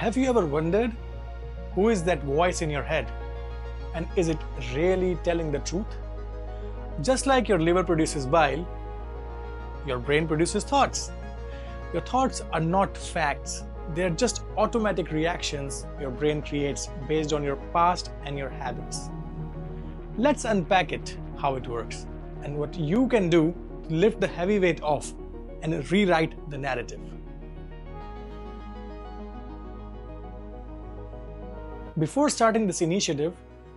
Have you ever wondered who is that voice in your head? And is it really telling the truth? Just like your liver produces bile, your brain produces thoughts. Your thoughts are not facts. They are just automatic reactions your brain creates based on your past and your habits. Let's unpack it, how it works, and what you can do to lift the heavy weight off and rewrite the narrative. Before starting this initiative,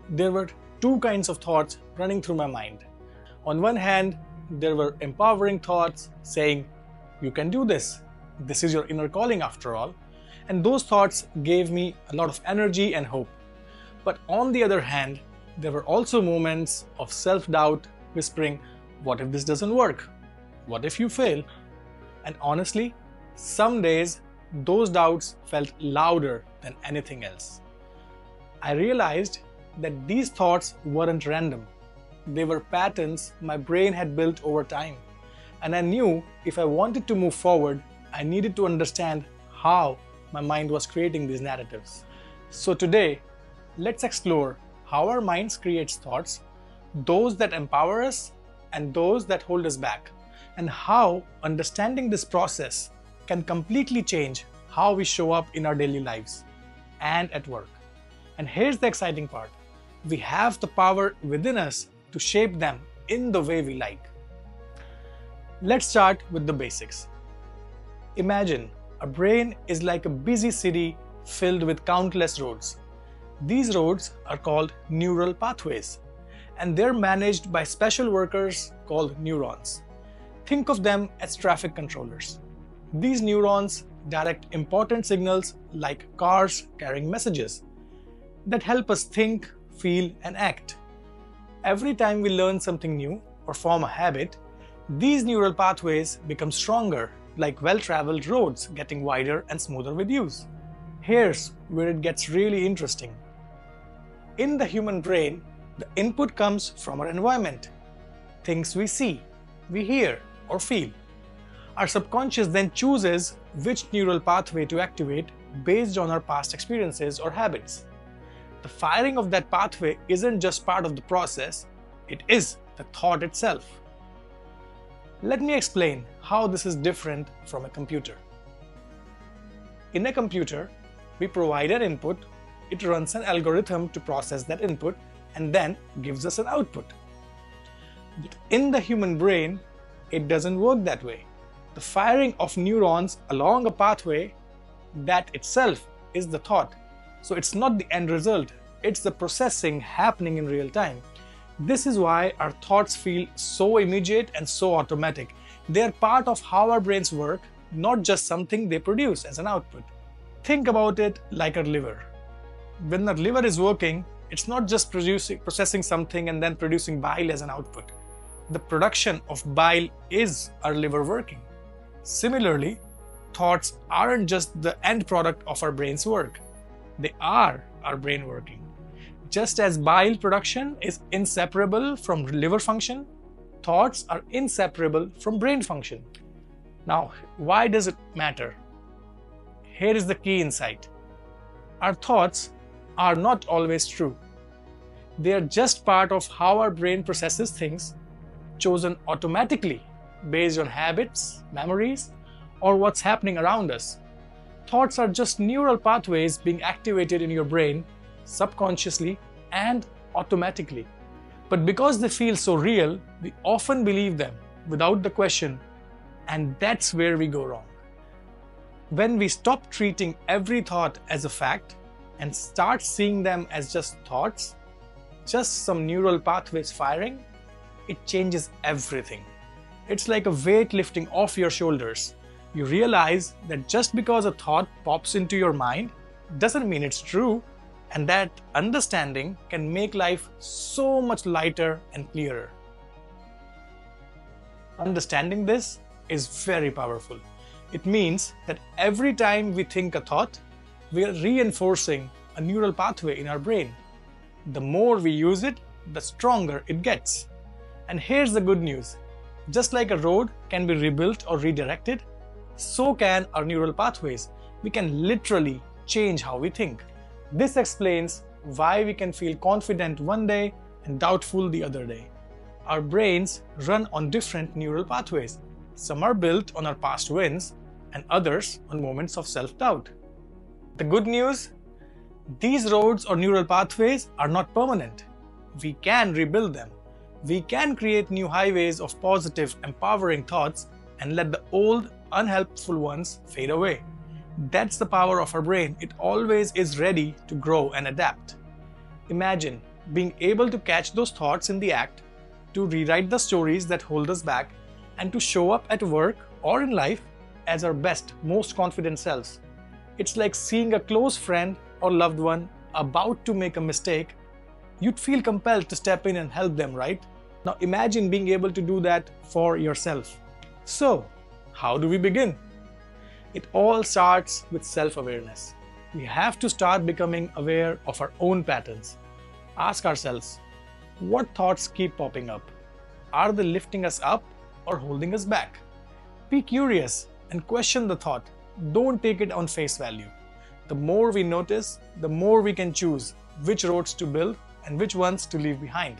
there were two kinds of thoughts running through my mind. On one hand, there were empowering thoughts saying, "You can do this. This is your inner calling after all." And those thoughts gave me a lot of energy and hope. But on the other hand, there were also moments of self-doubt whispering, "What if this doesn't work? What if you fail?" And honestly, some days those doubts felt louder than anything else. I realized that these thoughts weren't random. They were patterns my brain had built over time. And I knew if I wanted to move forward, I needed to understand how my mind was creating these narratives. So today, let's explore how our minds creates thoughts, those that empower us and those that hold us back, and how understanding this process can completely change how we show up in our daily lives and at work. And here's the exciting part. We have the power within us to shape them in the way we like. Let's start with the basics. Imagine a brain is like a busy city filled with countless roads. These roads are called neural pathways, and they're managed by special workers called neurons. Think of them as traffic controllers. These neurons direct important signals like cars carrying messages that help us think, feel, and act. Every time we learn something new or form a habit, these neural pathways become stronger, like well-traveled roads getting wider and smoother with use. Here's where it gets really interesting. In the human brain, the input comes from our environment, things we see, we hear, or feel. Our subconscious then chooses which neural pathway to activate based on our past experiences or habits. The firing of that pathway isn't just part of the process, it is the thought itself. Let me explain how this is different from a computer. In a computer, we provide an input, it runs an algorithm to process that input, and then gives us an output. But in the human brain, it doesn't work that way. The firing of neurons along a pathway, that itself is the thought. So it's not the end result, it's the processing happening in real time. This is why our thoughts feel so immediate and so automatic. They are part of how our brains work, not just something they produce as an output. Think about it like a liver. When the liver is working, it's not just processing something and then producing bile as an output. The production of bile is our liver working. Similarly, thoughts aren't just the end product of our brain's work. They are our brain working. Just as bile production is inseparable from liver function, thoughts are inseparable from brain function. Now, why does it matter? Here is the key insight. Our thoughts are not always true. They are just part of how our brain processes things, chosen automatically based on habits, memories, or what's happening around us. Thoughts are just neural pathways being activated in your brain subconsciously and automatically. But because they feel so real, we often believe them without the question, and that's where we go wrong. When we stop treating every thought as a fact and start seeing them as just thoughts, just some neural pathways firing, it changes everything. It's like a weight lifting off your shoulders. You realize that just because a thought pops into your mind doesn't mean it's true, and that understanding can make life so much lighter and clearer. Understanding this is very powerful. It means that every time we think a thought, we are reinforcing a neural pathway in our brain. The more we use it, the stronger it gets. And here's the good news. Just like a road can be rebuilt or redirected, so can our neural pathways. We can literally change how we think. This explains why we can feel confident one day and doubtful the other day. Our brains run on different neural pathways. Some are built on our past wins and others on moments of self-doubt. The good news? These roads or neural pathways are not permanent. We can rebuild them. We can create new highways of positive, empowering thoughts and let the old, unhelpful ones fade away. That's the power of our brain. It always is ready to grow and adapt. Imagine being able to catch those thoughts in the act, to rewrite the stories that hold us back, and to show up at work or in life as our best, most confident selves. It's like seeing a close friend or loved one about to make a mistake. You'd feel compelled to step in and help them, right? Now imagine being able to do that for yourself. So, how do we begin? It all starts with self-awareness. We have to start becoming aware of our own patterns. Ask ourselves, what thoughts keep popping up? Are they lifting us up or holding us back? Be curious and question the thought. Don't take it on face value. The more we notice, the more we can choose which roads to build and which ones to leave behind.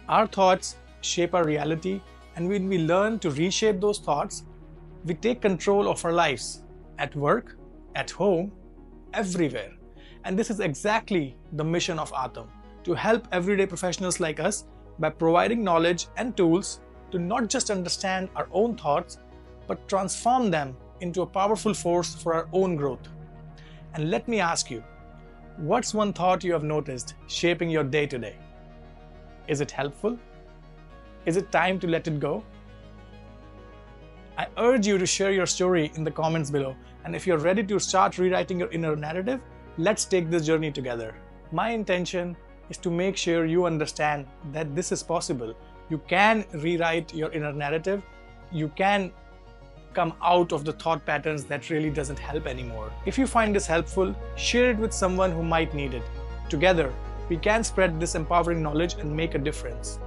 Our thoughts shape our reality, and when we learn to reshape those thoughts, we take control of our lives at work, at home, everywhere. And this is exactly the mission of Atom, to help everyday professionals like us by providing knowledge and tools to not just understand our own thoughts, but transform them into a powerful force for our own growth. And let me ask you, what's one thought you have noticed shaping your day today? Is it helpful? Is it time to let it go? I urge you to share your story in the comments below, and if you're ready to start rewriting your inner narrative, let's take this journey together. My intention is to make sure you understand that this is possible. You can rewrite your inner narrative. You can come out of the thought patterns that really doesn't help anymore. If you find this helpful, share it with someone who might need it. Together, we can spread this empowering knowledge and make a difference.